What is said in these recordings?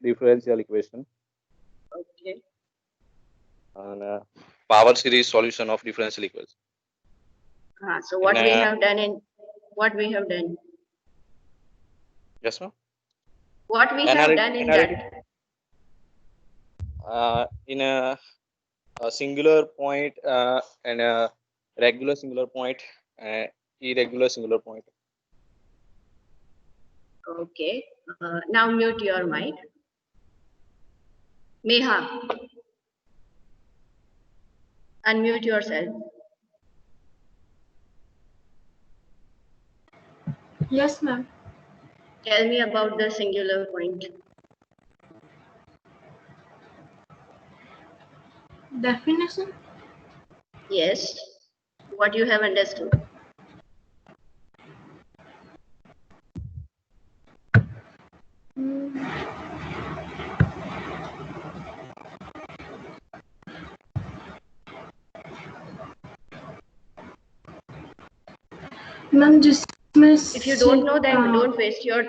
differential equation. Okay. And power series solution of differential equation. So what we have done Yes, ma'am. What we have done in that? In a singular point and a regular singular point, irregular singular point. Okay. Now mute your mic. Meha, unmute yourself. Yes, ma'am. Tell me about the singular point. Definition? Yes. What you have understood. Ma'am, जिसमें If you don't know, then don't waste your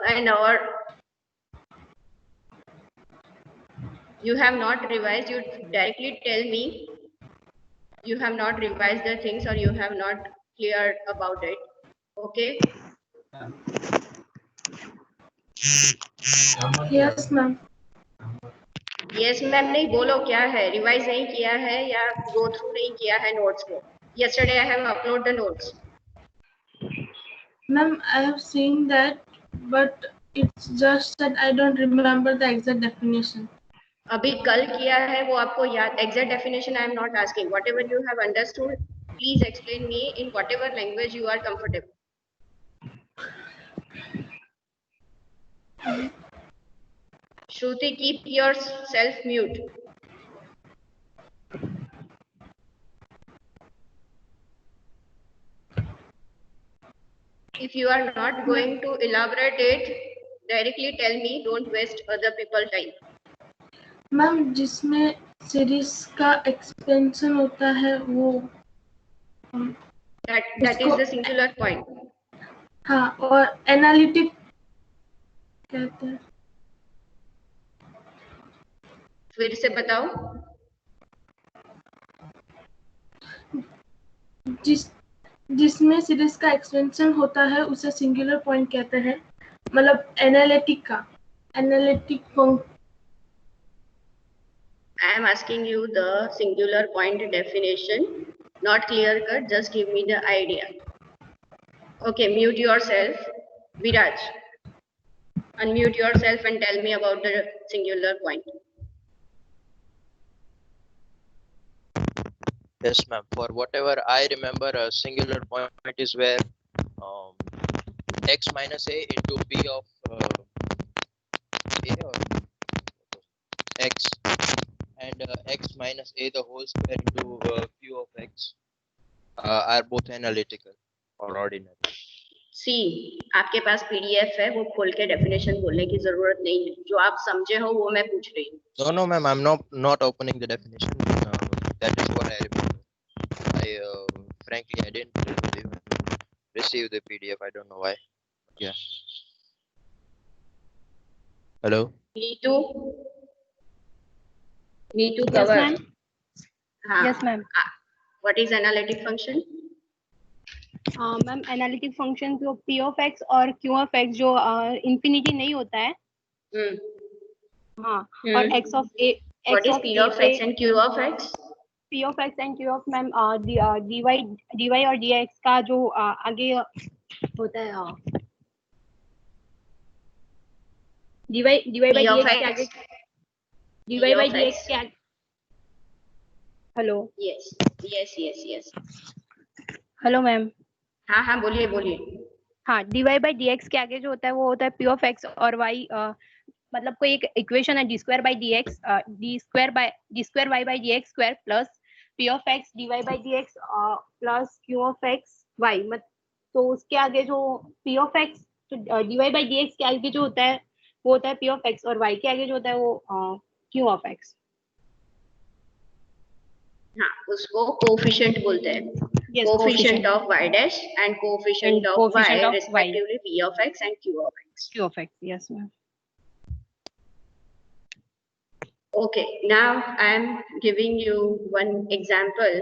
and our. You have not revised. You directly tell me. You have not revised the things, or you have not cleared about it. Okay. Yes, ma'am. Yes, ma'am नहीं बोलो क्या है revise नहीं किया है या go through नहीं किया है नोट्स को yesterday I have upload the notes. Ma'am, I have seen that, but it's just that I don't remember the exact definition. अभी कल किया है वो आपको याद exact definition I am not asking. Whatever you have understood, please explain me in whatever language you are comfortable. Shruti, keep yourself mute. If you are not going to elaborate it, directly tell me. Don't waste other people's time. Ma'am जिसमें series का expansion होता है वो that is the singular point. हाँ और analytic कहते हैं फिर से बताओ जिसमें सीरीज का एक्सपेंशन होता है उसे सिंगुलर पॉइंट कहते हैं मतलब एनालिटिक का analytic function I am asking you the singular point definition, not clear cut, just give me the idea. Okay, mute yourself. Viraj, unmute yourself and tell me about the singular point. Yes, ma'am. For whatever I remember, a singular point is where x minus a into p of a or x and x minus a the whole square into q of x are both analytical or ordinary. सी आपके पास PDF है वो खोल के definition बोलने की जरूरत नहीं है जो आप समझे हो वो मैं पूछ रही हूँ. No, ma'am. I'm not opening the definition. That is what I remember. Frankly, I didn't even receive the PDF. I don't know why. Yeah. Hello. Need to cover. Yes, ma'am. Yes, ma'am. What is analytic function? Ma'am analytic function जो p of x और q of x जो infinity नहीं होता है हाँ और x of a what is p of x and q of x? p of x and q of ma'am dy और dx का जो आगे होता है dy by dx के आगे dy by dx के आगे हेलो yes हेलो मैम हाँ बोलिए हाँ dy by dx के आगे जो होता है वो होता है p of x और y मतलब कोई एक इक्वेशन है d square by dx d square y by dx square plus p of x dy by dx plus q of x y तो उसके आगे जो p of x तो dy by dx के आगे जो होता है वो होता है p of x और y के आगे जो होता है वो q of x. हाँ उसको कोफिशिएंट बोलते हैं. Yes, coefficient of y dash and coefficient of y respectively p of x and q of x. Q of x, yes ma'am. Okay, now I am giving you one example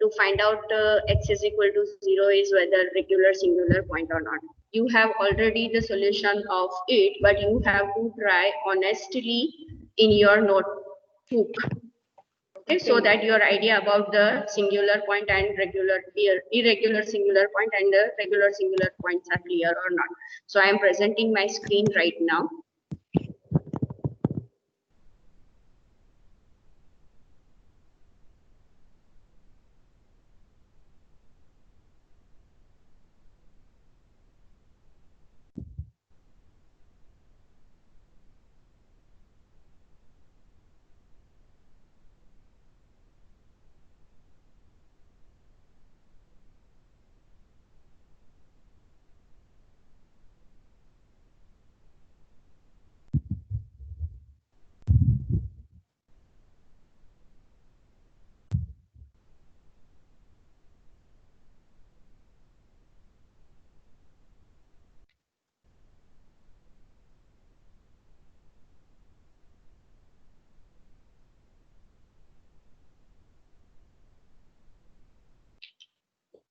to find out x is equal to 0 is whether regular singular point or not. You have already the solution of it, but you have to try honestly in your notebook. Okay, so that your idea about the singular point and irregular singular point and the regular singular points are clear or not. So I am presenting my screen right now.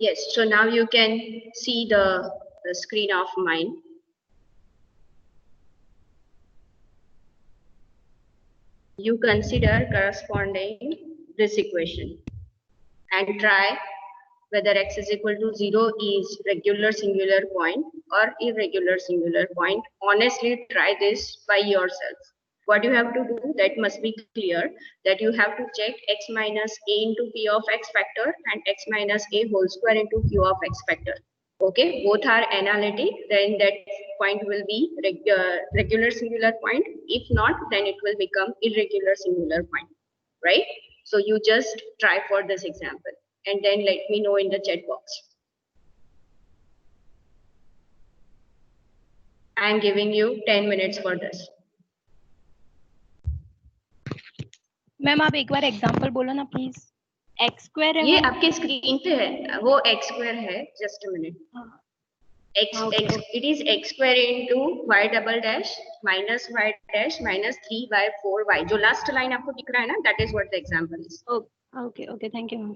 Yes, so now you can see the screen of mine. You consider corresponding this equation and try whether x is equal to 0 is regular singular point or irregular singular point. Honestly, try this by yourself. What you have to do, that must be clear, that you have to check x minus a into p of x factor and x minus a whole square into q of x factor. Okay, both are analytic, then that point will be regular singular point. If not, then it will become irregular singular point, right? So you just try for this example and then let me know in the chat box. I am giving you 10 minutes for this. Ma'am आप एक बार example बोलो ना please. x square है ये वो? आपके screen पे है, वो x स्क्वायर है. Just a minute. It is x square into y double dash minus y dash minus 3 by 4y. जो लास्ट लाइन आपको दिख रहा है ना, that is what the example is. Okay, thank you.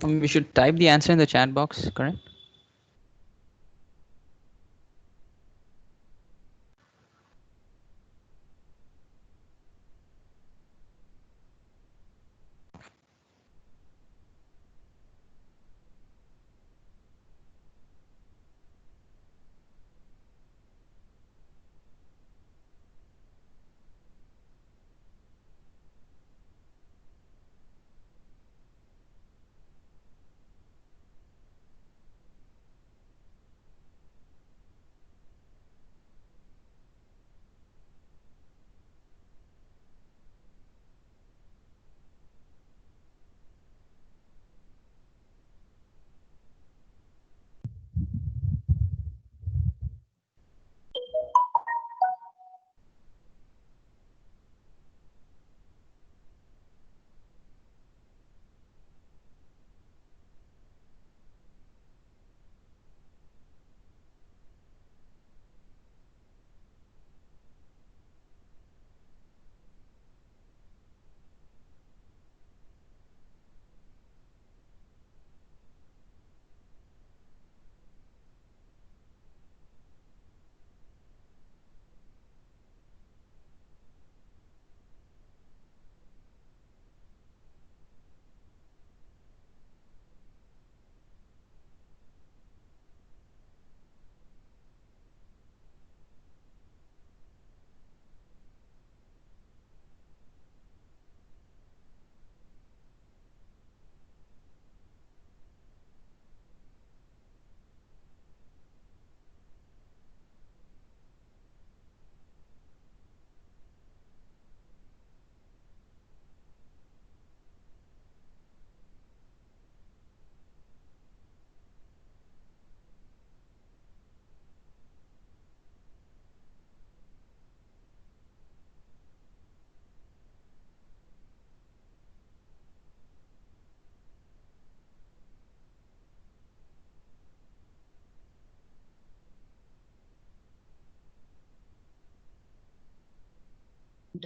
We should type the answer in the chat box, correct?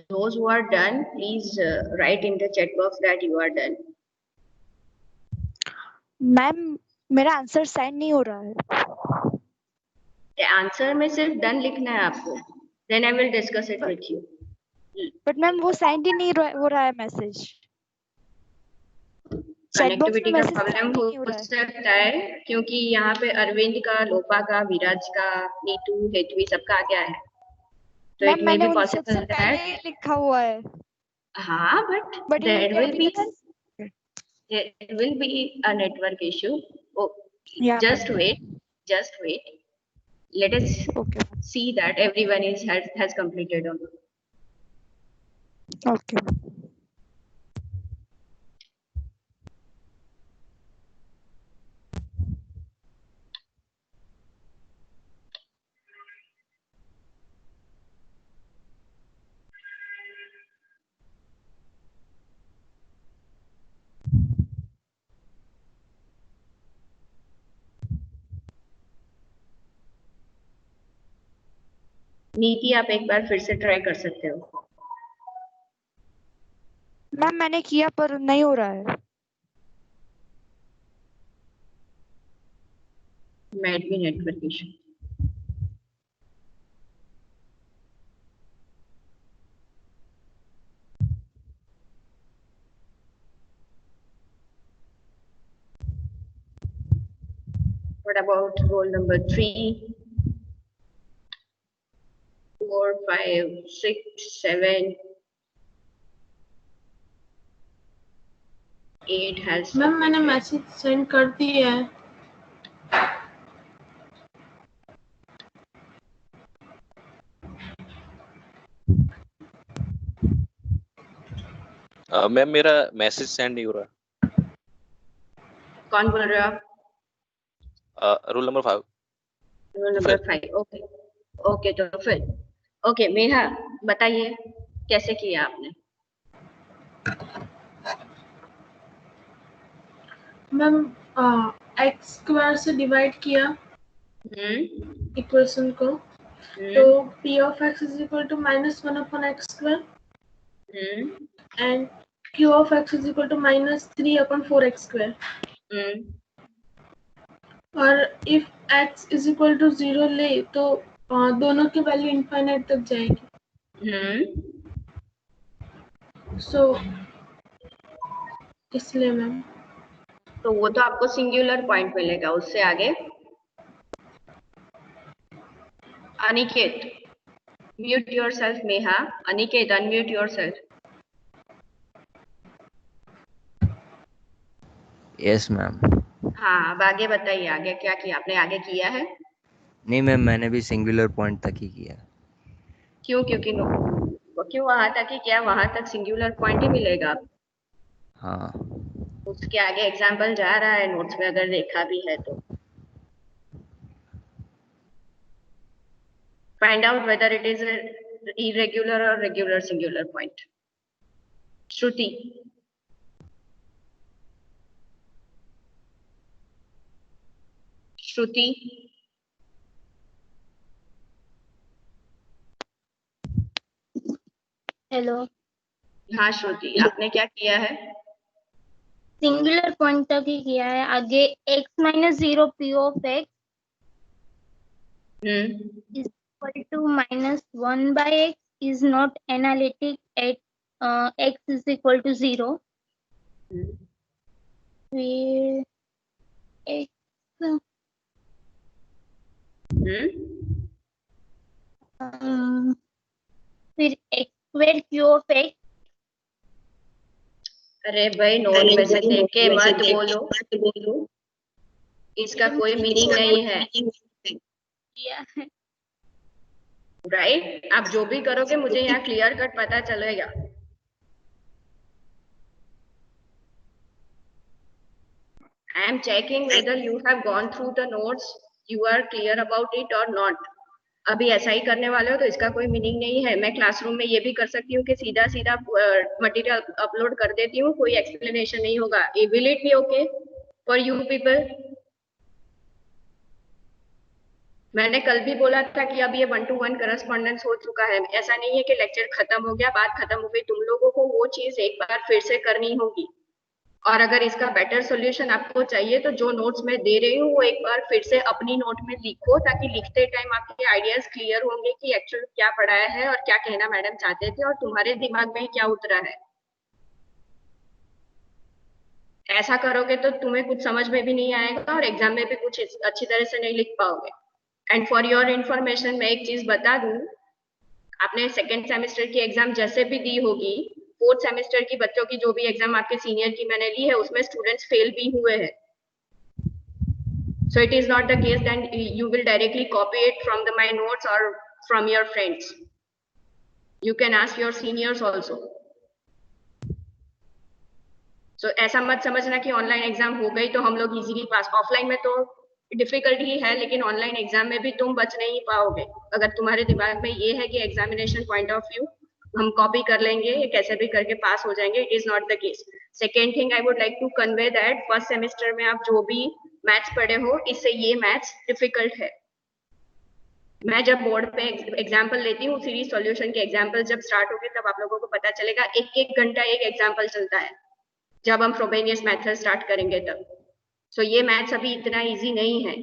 Those who are done, please write in the chat box that you are done. Ma'am मेरा answer sine नहीं हो रहा है. Answer में सिर्फ done लिखना है आपको. Then I will discuss it with you. But ma'am वो साइन ही नहीं हो रहा है मैसेज. चैट बॉक्स में कनेक्टिविटी का मैसेज प्रॉब्लम नहीं हो हो रहा है. सकता है क्योंकि यहाँ पे अरविंद का, लोपा का, विराज का, नीतू, हेतवी सबका आ गया है. तो मैम इट मे मैंने बी उन सबसे पॉसिबल पहले ही दैट, लिखा हुआ है. हाँ, but there will be a network issue. Oh, Yeah, just wait. Let us Okay. see that everyone has completed on. Okay. नीति, आप एक बार फिर से ट्राई कर सकते हो. मैम मैंने किया पर नहीं हो रहा है. Might be network issue. What about roll number 3, 4, 5, 6, 7, 8 has. Ma'am मैंने मैसेज सेंड कर दिया है. मैम मेरा मैसेज सेंड नहीं हो रहा. कौन बोल रहे हो आप? Rule number 5. Roll number 5. Okay तो फिर ओके मेघा, बताइए कैसे किया आपने? मैम एक्स स्क्वायर से डिवाइड किया इक्वेशन को. तो p of x is equal to -1 upon x square and q of x is equal to -3 upon 4x square. और if x is equal to 0 ले तो दोनों की वैल्यू इनफाइनाइट तक जाएगी. सो इसलिए मैम. तो वो तो आपको सिंगुलर पॉइंट मिलेगा. उससे आगे Aniket, mute yourself. Meha, Aniket unmute yourself. Yes ma'am. हाँ, अब आगे बताइए, आगे क्या किया आपने? आगे किया है? नहीं मैम, मैंने भी सिंगुलर पॉइंट तक ही किया. क्यों? क्यों वहां तक ही क्या? वहां तक सिंगुलर पॉइंट ही मिलेगा. हाँ. उसके आगे एग्जाम्पल जा रहा है नोट्स में, अगर देखा भी है तो. Find out whether it is irregular or regular singular point. Shruti. Hello. हाँ श्रुति, आपने क्या किया है? सिंगुलर पॉइंट तक ही किया है. आगे x - 0 p of x is equal to -1 by x is not analytic at x is equal to 0. फिर x फिर x square q of x. अरे भाई, नोट में से देख के मत बोलो, इसका कोई मीनिंग नहीं है. राइट? आप जो भी करोगे मुझे यहाँ क्लियर कट पता चलेगा. I am checking whether you have gone through the notes, you are clear about it or not. अभी ऐसा ही करने वाले हो तो इसका कोई मीनिंग नहीं है. मैं क्लासरूम में ये भी कर सकती हूँ कि सीधा सीधा मटेरियल अपलोड कर देती हूँ, कोई एक्सप्लेनेशन नहीं होगा. Will it be okay for you people? मैंने कल भी बोला था कि अब ये 1-to-1 करस्पॉन्डेंस हो चुका है। ऐसा नहीं है कि लेक्चर खत्म हो गया, बात खत्म हो गई। तुम लोगों को वो चीज एक बार फिर से करनी होगी। और अगर इसका बेटर सॉल्यूशन आपको चाहिए तो जो नोट्स मैं दे रही हूँ वो एक बार फिर से अपनी नोट में लिखो, ताकि लिखते टाइम आपके आइडियाज क्लियर होंगे कि एक्चुअली क्या पढ़ाया है और क्या कहना मैडम चाहते थे और तुम्हारे दिमाग में क्या उतरा है। ऐसा करोगे तो तुम्हें कुछ समझ में भी नहीं आएगा और एग्जाम में भी कुछ अच्छी तरह से नहीं लिख पाओगे। एंड फॉर योर इंफॉर्मेशन मैं एक चीज बता दूं, आपने सेकेंड सेमेस्टर की एग्जाम जैसे भी दी होगी, फोर्थ सेमेस्टर की बच्चों की जो भी एग्जाम आपके सीनियर की मैंने ली है उसमें स्टूडेंट्स फेल भी हुए हैं। So it is not the case that you will directly copy it from my notes or from your friends. You can ask your seniors also. So ऐसा मत समझना कि ऑनलाइन एग्जाम हो गई तो हम लोग इजीली पास। ऑफलाइन में तो डिफिकल्ट ही है, लेकिन ऑनलाइन एग्जाम में भी तुम बच नहीं पाओगे अगर तुम्हारे दिमाग में ये है कि एग्जामिनेशन पॉइंट ऑफ व्यू हम कॉपी कर लेंगे, ये कैसे भी करके पास हो जाएंगे। It is not the case. Second thing I would like to convey that first semester में आप जो भी मैथ्स पढ़े हो, इससे ये मैथ्स डिफिकल्ट है। मैं जब बोर्ड पे एग्जाम्पल लेती हूँ, सीरीज सॉल्यूशन के एग्जाम्पल जब स्टार्ट होंगे तब आप लोगों को पता चलेगा। एक घंटा एक एग्जाम्पल चलता है जब हम फ्रोबेनियस मेथड स्टार्ट करेंगे तब। सो ये मैथ्स अभी इतना इजी नहीं है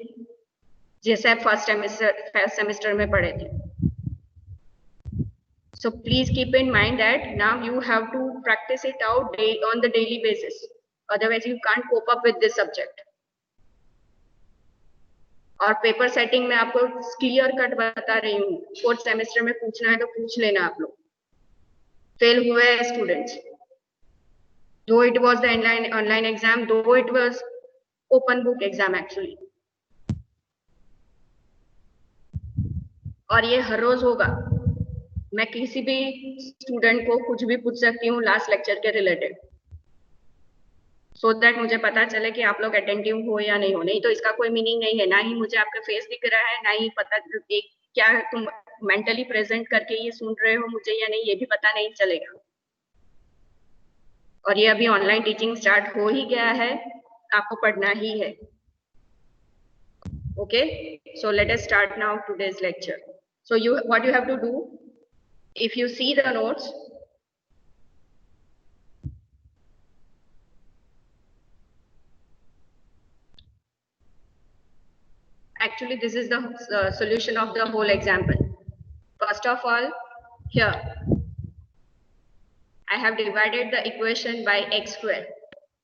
जैसे आप फर्स्ट सेमेस्टर में पढ़े थे। So please keep in mind that now you have to practice it out on the daily basis. Otherwise you can't cope up with this subject. और पेपर सेटिंग में आपको क्लियर कट बता रही हूँ, fourth semester में पूछना है तो पूछ लेना। आप लोग फेल हुए students, though it was the online exam, though it was open book exam actually, और ये हर रोज होगा। मैं किसी भी स्टूडेंट को कुछ भी पूछ सकती हूँ लास्ट लेक्चर के रिलेटेड, सो दैट मुझे पता चले कि आप लोग अटेंटिव हो या नहीं हो। नहीं तो इसका कोई मीनिंग नहीं है, ना ही मुझे आपका फेस दिख रहा है, ना ही पता क्या तुम मेंटली प्रेजेंट करके ये सुन रहे हो मुझे या नहीं, ये भी पता नहीं चलेगा। और ये अभी ऑनलाइन टीचिंग स्टार्ट हो ही गया है, आपको पढ़ना ही है। Okay, so let us start now today's lecture. So what you have to do, if you see the notes, actually this is the solution of the whole example. First of all, here I have divided the equation by x square,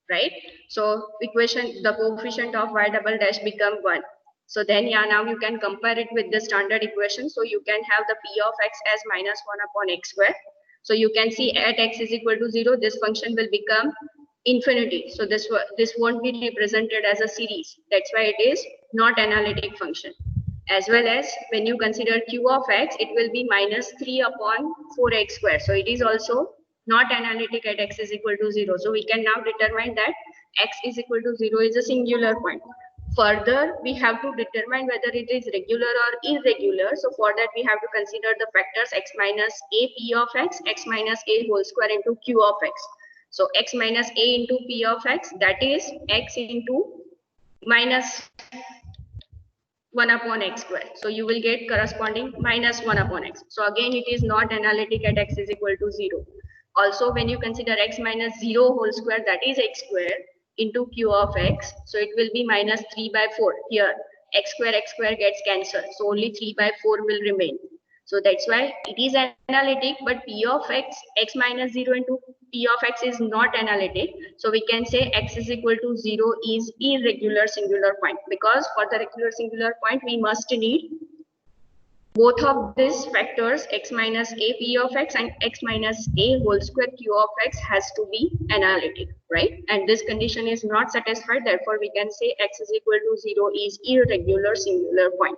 right? So equation, the coefficient of y double dash become 1. So then now you can compare it with the standard equation. So you can have the p of x as minus 1 upon x square. So you can see at x is equal to 0, this function will become infinity. So this won't be represented as a series. That's why it is not analytic function. As well as when you consider q of x, it will be minus 3 upon 4x square. So it is also not analytic at x is equal to 0. So we can now determine that x is equal to 0 is a singular point. Further, we have to determine whether it is regular or irregular. So for that, we have to consider the factors x minus a p of x minus a whole square into q of x. So x minus a into p of x, that is x into minus 1 upon x square. So you will get corresponding minus 1 upon x. So again, it is not analytic at x is equal to 0. Also, when you consider x minus 0 whole square, that is x square into q of x, so it will be minus 3 by 4. Here x square gets cancelled, so only 3 by 4 will remain. So that's why it is analytic, but p of x minus 0 into p of x is not analytic. So we can say x is equal to 0 is irregular singular point, because for the regular singular point we must need both of these factors x minus a p of x and x minus a whole square q of x has to be analytic, right? And this condition is not satisfied, therefore we can say x is equal to 0 is irregular singular point.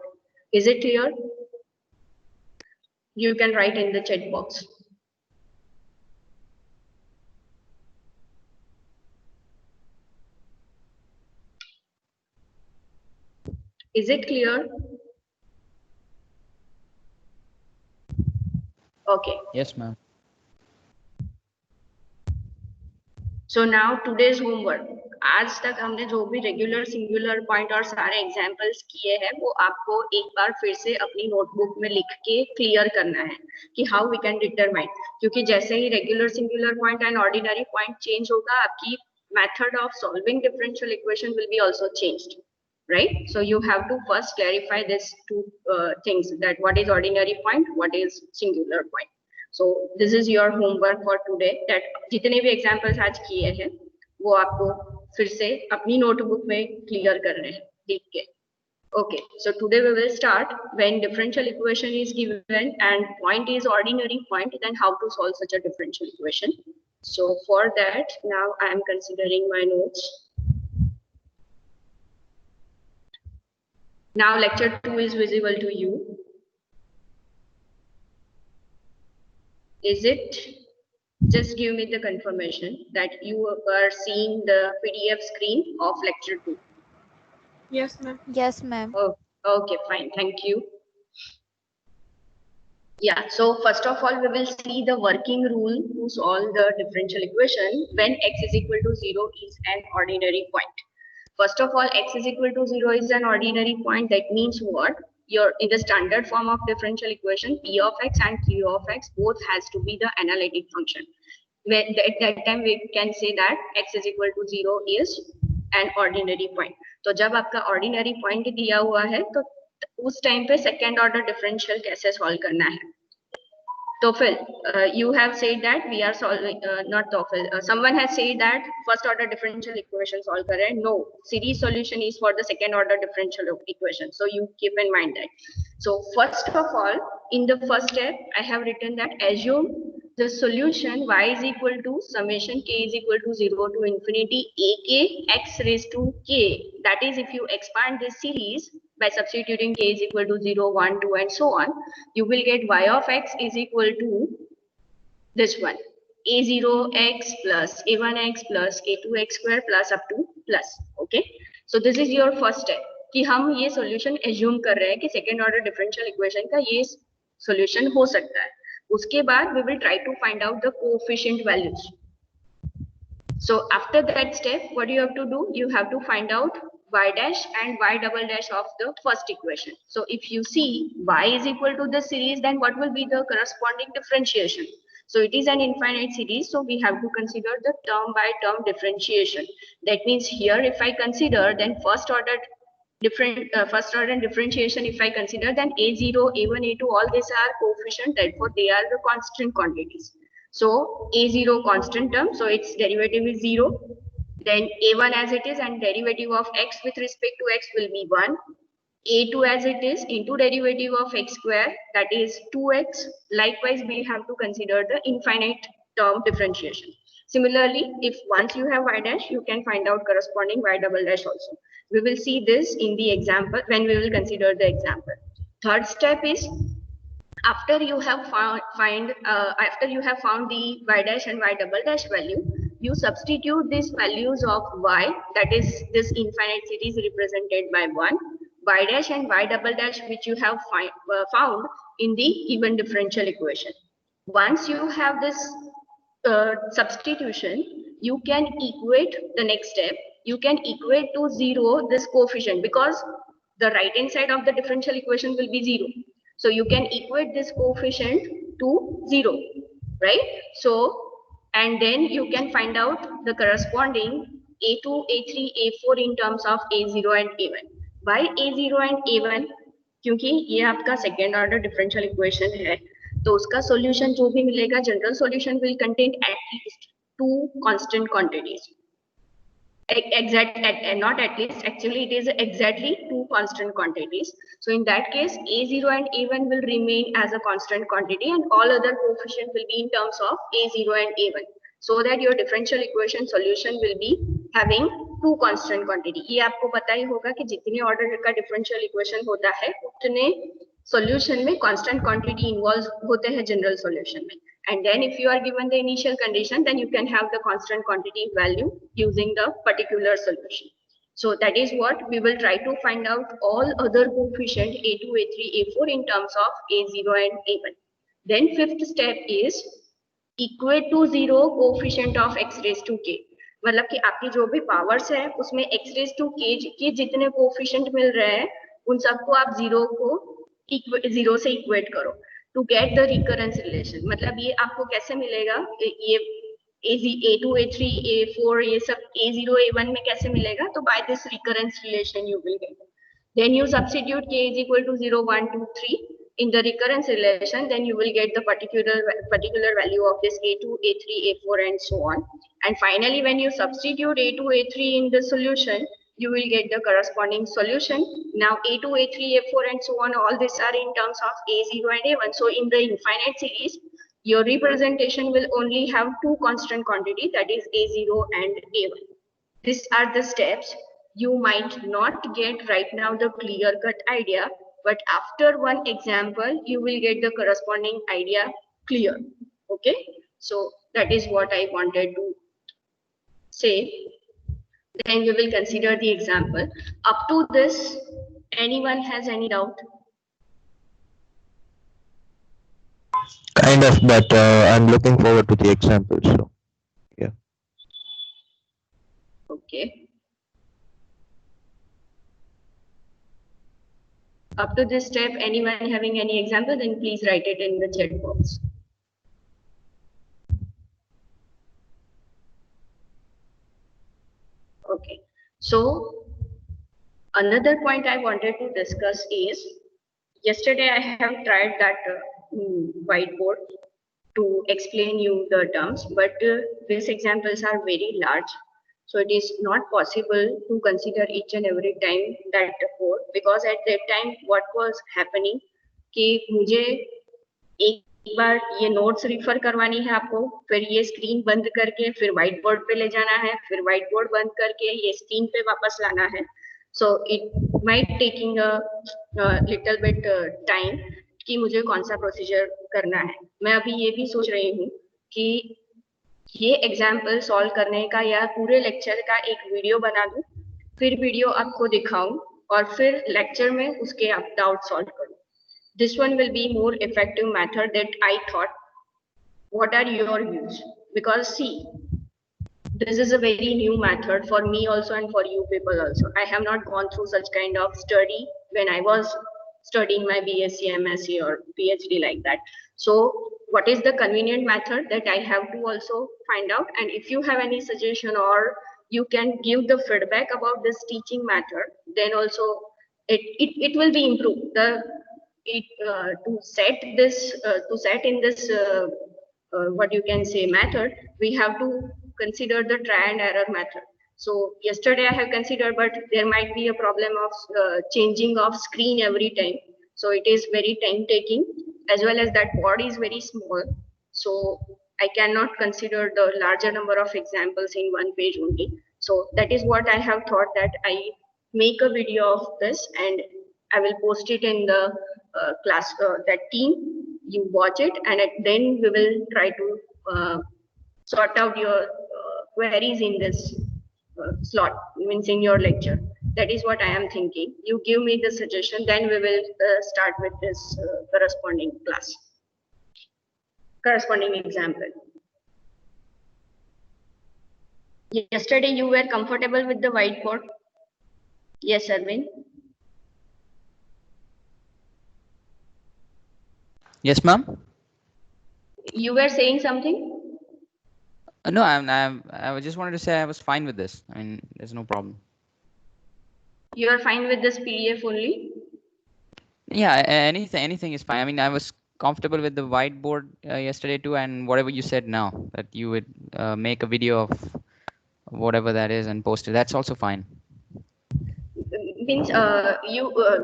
Is it clear? You can write in the chat box. Is it clear? Okay. Yes, ma'am. So now today's homework. आज तक हमने जो भी regular singular point और सारे examples किए हैं वो आपको एक बार फिर से अपनी नोटबुक में लिख के क्लियर करना है कि हाउ वी कैन डिटरमाइन, क्योंकि जैसे ही regular singular point and ordinary point change होगा आपकी method of solving differential equation will be also changed, right? So you have to first clarify this two things, that what is ordinary point, what is singular point. So this is your homework for today, that जितने भी examples आज किए हैं वो आपको फिर से अपनी notebook में clear करने हैं लिख के. Okay, so today we will start when differential equation is given and point is ordinary point, then how to solve such a differential equation. So for that, now I am considering my notes. Now lecture 2 is visible to you. Is it? Just give me the confirmation that you are seeing the PDF screen of lecture 2. Yes, ma'am. Yes, ma'am. Oh, okay, fine. Thank you. Yeah, so first of all, we will see the working rule to solve the differential equation when x is equal to 0 is an ordinary point. First of all, x is equal to 0 is an ordinary point. That means what? You're in the standard form of differential equation, p of x and q of x both has to be the analytic function. When at that time we can say that x is equal to 0 is an ordinary point. तो जब आपका ordinary point दिया हुआ है तो उस time पे second order differential कैसे सॉल्व करना है. Tofel, you have said that we are solving, not Tofel, someone has said that first order differential equation solve kare. No, series solution is for the second order differential equation. So you keep in mind that. So first of all, in the first step, I have written that assume the solution y is equal to summation k is equal to 0 to infinity ak x raised to k. That is, if you expand this series by substituting k is equal to 0, 1, 2 and so on, you will get y of x is equal to this one, a0x plus a1x plus a2x square plus up to plus. Okay, so this is your first step कि हम ये solution assume कर रहे हैं कि second order differential equation का ये solution हो सकता है. उसके बाद we will try to find out the coefficient values. So after that step, what you have to do? You have to find out y dash and y double dash of the first equation. So if you see y is equal to the series, then what will be the corresponding differentiation? So it is an infinite series, so we have to consider the term by term differentiation. That means here if I consider, then first order differentiation, if I consider, then a0, a1, a2, all these are coefficient, therefore they are the constant quantities. So a0 constant term, so its derivative is 0. Then a1 as it is, and derivative of x with respect to x will be 1. a2 as it is into derivative of x square, that is 2x. Likewise, we have to consider the infinite term differentiation. Similarly, if once you have y dash, you can find out corresponding y double dash also. We will see this in the example when we will consider the example. Third step is, after you have found the y dash and y double dash value, you substitute these values of y, that is this infinite series represented by 1, y dash and y double dash which you have found in the given differential equation. Once you have this substitution, you can equate the next step. You can equate to 0 this coefficient, because the right hand side of the differential equation will be 0. So you can equate this coefficient to 0, right? So, and then you can find out the corresponding a2, a3, a4 in terms of a0 and a1. Why a0 and a1? क्योंकि ये आपका second order differential equation है, तो उसका solution जो भी मिलेगा, general solution will contain at least 2 constant quantities. Not at least, actually it is exactly 2 constant quantities. So in that case, a0 and a1 will remain as a constant quantity and all other coefficients will be in terms of a0 and a1, so that your differential equation solution will be having 2 constant quantity. ये आपको पता ही होगा कि जितने order का differential equation होता है उतने सॉल्यूशन में constant quantity involved होते हैं जनरल सॉल्यूशन में. And then if you are given the initial condition, then you can have the constant quantity value using the particular solution. So that is what we will try to find out all other coefficient a2, a3, a4 in terms of a0 and a1. Then fifth step is equate to 0 coefficient of x raised to k. मतलब कि आपकी जो भी powers है उसमें x raise to k के जितने coefficient मिल रहे हैं उन सबको आप जीरो से इक्वेट करो to get the recurrence relation. मतलब ये आपको कैसे मिलेगा, ये A2, A3, A4 ये सब A0, A1 में कैसे मिलेगा, तो by this recurrence relation you will get. Then you substitute k is equal to 0, 1, 2, 3 in the recurrence relation, then you will get the particular value of this A2, A3, A4 and so on. And finally, when you substitute A2, A3 in the solution, you will get the corresponding solution. Now A2, A3, A4 and so on, all these are in terms of A0 and A1. So in the infinite series, your representation will only have two constant quantity, that is A0 and A1. These are the steps. You might not get right now the clear-cut idea, but after one example, you will get the corresponding idea clear. Okay, so that is what I wanted to say. Then we will consider the example. Up to this, anyone has any doubt? Kind of, but I'm looking forward to the example. So, yeah. Okay. Up to this step, anyone having any example, then please write it in the chat box. Okay. So another point I wanted to discuss is, yesterday I have tried that whiteboard to explain you the terms, but these examples are very large. So it is not possible to consider each and every time that code, because at that time what was happening कि मुझे एक बार ये notes refer करवानी है आपको, फिर ये screen बंद करके फिर व्हाइट बोर्ड पे ले जाना है, फिर व्हाइट बोर्ड बंद करके ये स्क्रीन पे वापस लाना है. So it might taking a little bit time कि मुझे कौन सा प्रोसीजर करना है. मैं अभी ये भी सोच रही हूँ कि ये एग्जाम्पल सॉल्व करने का या पूरे लेक्चर का एक वीडियो बना दूं, फिर वीडियो आपको दिखाऊं और फिर लेक्चर में उसके आप डाउट सॉल्व करूं. This one will be more effective method that I thought. What are your views? Because see, this is a very new method for me also and for you people also. I have not gone through such kind of study when I was studying my BSc, MSc or PhD like that. So what is the convenient method that I have to also find out? And if you have any suggestion or you can give the feedback about this teaching method, then also it will be improved. To set in this what you can say method, we have to consider the try and error method. So yesterday I have considered, but there might be a problem of changing of screen every time. So it is very time taking, as well as that board is very small. So I cannot consider the larger number of examples in one page only. So that is what I have thought, that I make a video of this and I will post it in the class, that team. You watch it and then we will try to sort out your queries in this slot, means in your lecture. That is what I am thinking. You give me the suggestion, then we will start with this corresponding class, corresponding example. Yesterday you were comfortable with the whiteboard? Yes, Arvind? Yes, ma'am. You were saying something? No, I just wanted to say I was fine with this. I mean, there's no problem. You are fine with this PDF only? Yeah, anything is fine. I mean, I was comfortable with the whiteboard yesterday too, and whatever you said now, that you would make a video of whatever that is and post it. That's also fine. Means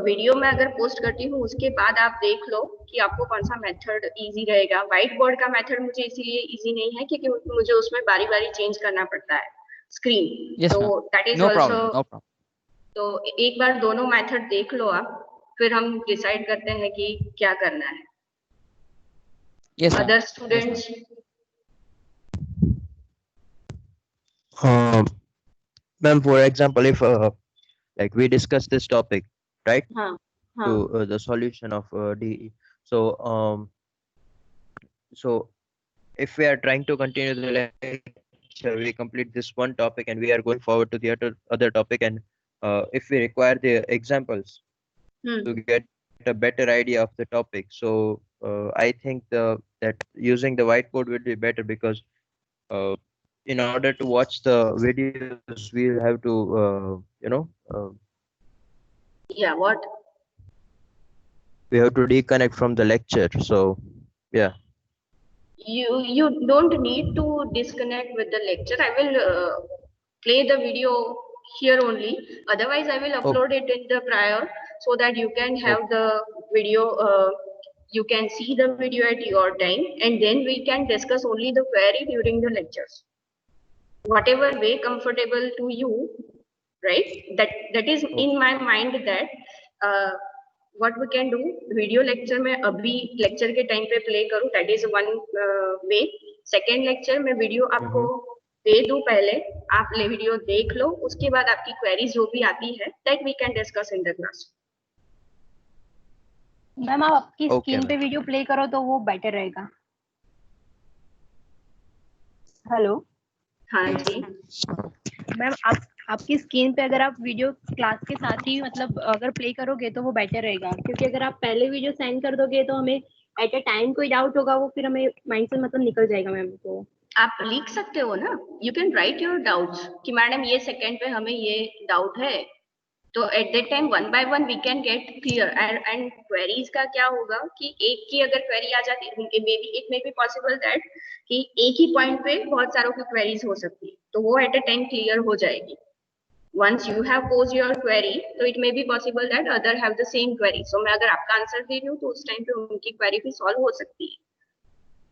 video में अगर post करती हूँ उसके बाद आप देख लो कि आपको कौन सा मेथड इजी रहेगा. व्हाइट बोर्ड का मेथड मुझे इसीलिए इजी नहीं है क्योंकि मुझे उसमें बारी बारी चेंज करना पड़ता है स्क्रीन. Yes, तो that is no also. problem, no problem. तो एक बार दोनों मेथड देख लो आप, फिर हम डिसाइड करते हैं कि क्या करना है. Yes, other ma'am. Students? Ma'am, for example, if like we discussed this topic, right? To the solution of DE. So so if we are trying to continue the lecture lecture we complete this one topic and we are going forward to the other topic, and if we require the examples to get a better idea of the topic, so I think that using the whiteboard will be better, because in order to watch the videos we'll have to Yeah, what? we have to disconnect from the lecture. So yeah. You don't need to disconnect with the lecture. I will play the video here only. Otherwise, I will upload it in the prior, so that you can have the video. You can see the video at your time, and then we can discuss only the query during the lectures. Whatever way comfortable to you, right? That is in my mind that. What we can do, video lecture में अभी lecture के time पे play करूँ, that is one way. Second lecture में video आपको दे दूँ, पहले आप video देख लो, उसके बाद आपकी queries जो भी आती है that we can discuss in the class. Ma'am आप आपकी स्क्रीन पे वीडियो प्ले करो तो वो बेटर रहेगा. हेलो. हाँ जी मैम आपकी स्क्रीन पे अगर आप वीडियो क्लास के साथ ही मतलब अगर प्ले करोगे तो वो बेटर रहेगा, क्योंकि अगर आप पहले वीडियो सेंड कर दोगे तो हमें एट अ टाइम कोई डाउट होगा वो फिर हमें माइंड से मतलब निकल जाएगा मैम. तो आप लिख सकते हो ना, you can write your doubts कि मैडम ये सेकंड पे हमें ये डाउट है, तो at that time one by one we can get clear. And queries का क्या होगा कि एक की अगर क्वेरी आ जाती है, it may be possible that कि एक ही पॉइंट पे बहुत सारों की क्वेरीज हो सकती है, तो वो एट अ टाइम क्लियर हो जाएगी. Once you have posed your query, so it may be possible that other have the same query. So मैं अगर आपका आंसर दे रही हूँ तो उस टाइम पे उनकी क्वेरी भी सॉल्व हो सकती है.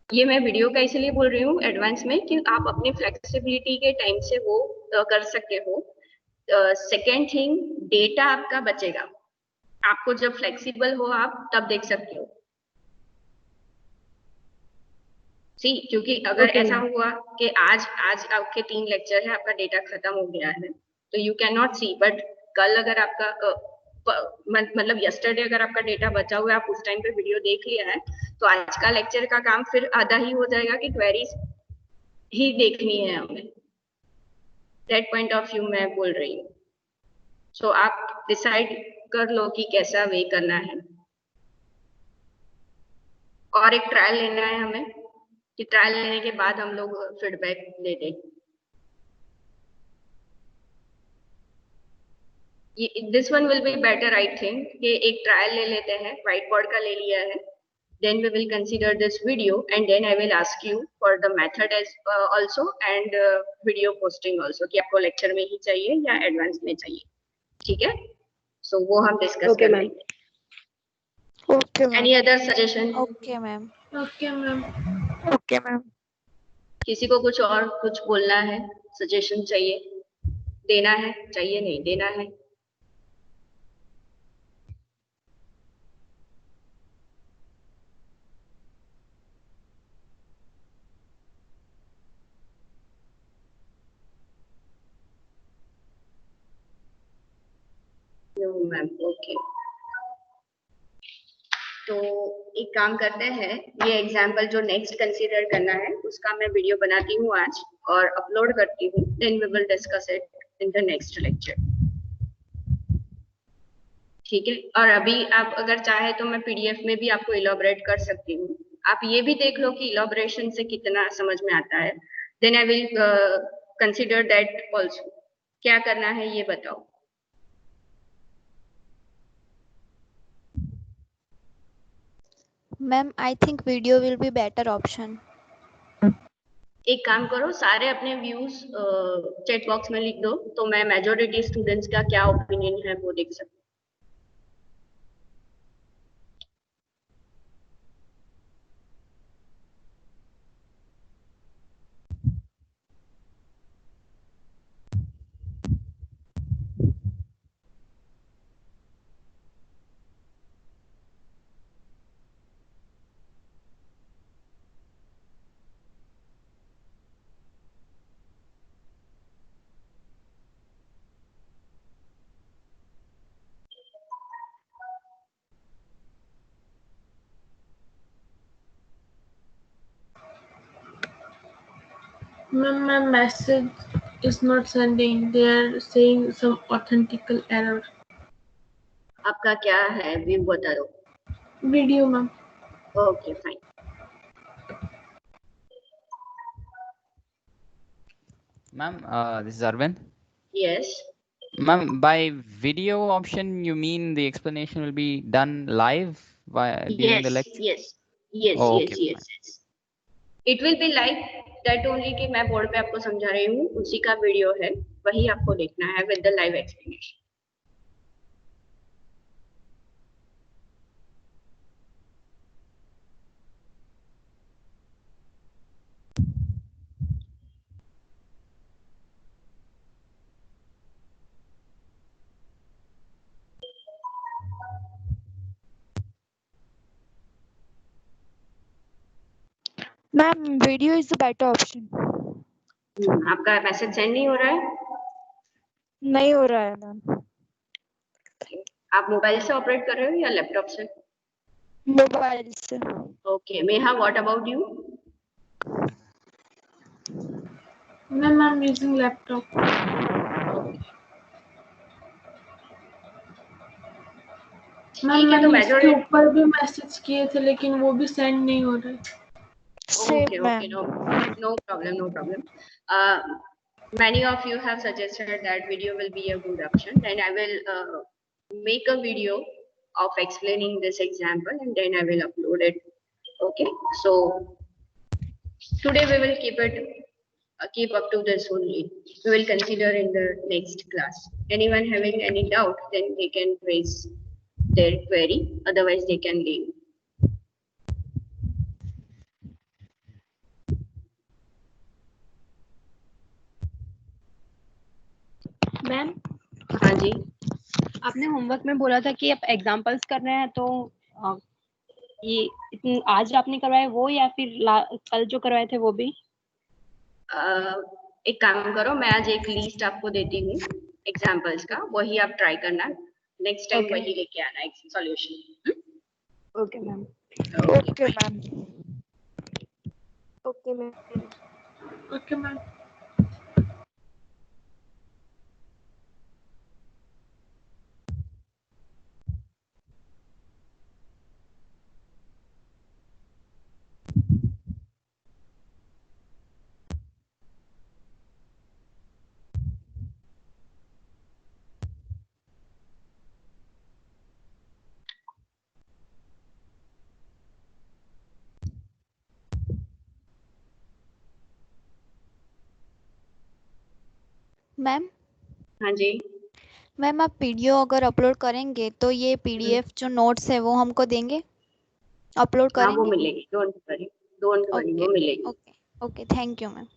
ये मैं वीडियो का इसलिए बोल रही हूँ एडवांस में कि आप अपनी फ्लेक्सिबिलिटी के टाइम से वो कर सकते हो. सेकेंड थिंग, डेटा आपका बचेगा. आपको जब फ्लेक्सिबल हो आप तब देख सकते हो. क्योंकि अगर ऐसा हुआ कि आज आपके 3 लेक्चर है, आपका डेटा खत्म हो गया है, तो you can not see. But कल अगर आपका मतलब यस्टरडे अगर आपका डेटा बचा हुआ है, आप उस टाइम पे वीडियो देख लिया है, तो आज का लेक्चर का काम फिर आधा ही हो जाएगा कि क्वेरीज ही देखनी है हमें. दैट पॉइंट ऑफ व्यू मैं बोल रही हूँ. सो आप डिसाइड कर लो कि कैसा वे करना है. और एक ट्रायल लेना है हमें कि ट्रायल लेने के बाद हम लोग फीडबैक दे दें. This one will be better I think कि एक ट्रायल ले लेते हैं. व्हाइट बोर्ड का ले लिया है, then we will consider this video and then I will ask you for the method as also and video posting also कि आपको लेक्चर में ही चाहिए या एडवांस में चाहिए. ठीक है, सो वो हम डिस्कस कर लेंगे. Okay ma'am. Any other suggestion? Okay ma'am. Okay ma'am. Okay ma'am. किसी को कुछ और कुछ बोलना है, सजेशन चाहिए, देना है, चाहिए नहीं देना है? मैम ओके, तो एक काम करते हैं, ये एग्जाम्पल जो नेक्स्ट कंसीडर करना है उसका मैं वीडियो बनाती हूँ आज और अपलोड करती हूँ. Then we will discuss it in the next lecture. ठीक है, और अभी आप अगर चाहे तो मैं पीडीएफ में भी आपको इलॉबरेट कर सकती हूँ. आप ये भी देख लो कि इलॉबरेशन से कितना समझ में आता है. Then I will consider that also. क्या करना है ये बताओ. Ma'am I think video will be better option. एक काम करो, सारे अपने व्यूज चैट बॉक्स में लिख दो, तो मैं मेजॉरिटी स्टूडेंट्स का क्या ओपिनियन है वो देख सकती हूँ. Ma'am, my message is not sending. They are saying some authentical error. आपका क्या है व्यू बता दो. Video, ma'am. Okay, fine. Ma'am, this is Arvind. Yes. Ma'am, by video option, you mean the explanation will be done live during the Yes, lecture? yes, yes, Oh, yes, okay. yes, yes. It will be like that only कि मैं board पे आपको समझा रही हूँ, उसी का video है, वही आपको देखना है with the live explanation. Ma'am, video is the better option. आपका मैसेज सेंड नहीं हो रहा है? नहीं हो रहा है मैम. आप मोबाइल से ऑपरेट कर रहे हो या लैपटॉप से? मोबाइल से. Okay, Meha, what about you? Ma'am, I'm using laptop. Ma'am ठीक है, तो मैंने इसके majority. ऊपर भी मैसेज किए थे लेकिन वो भी सेंड नहीं हो रहे. Okay, Same okay, ma'am. no problem, no problem. Many of you have suggested that video will be a good option, and I will make a video of explaining this example, and then I will upload it. Okay, so today we will keep up to this only. We will consider in the next class. Anyone having any doubt, then they can raise their query. Otherwise, they can leave. Ma'am, हाँ जी. आपने homework में बोला था कि आप examples कर रहे हैं, तो ये आज आपने करवाया वो या फिर कल जो करवाए थे वो भी? एक काम करो, मैं आज एक लिस्ट आपको देती हूँ एग्जांपल्स का, वही आप ट्राई करना. Next time Okay. वही लेके आना एक solution. Okay ma'am. Okay ma'am. Okay ma'am. Okay ma'am. Ma'am, हाँ जी. मैम आप वीडियो अगर अपलोड करेंगे तो ये पीडीएफ जो नोट्स है वो हमको देंगे? अपलोड हाँ, वो करेंगे? मिलेगी. डोंट वरी, वो ओके मिलेगी. Okay okay. Thank you ma'am.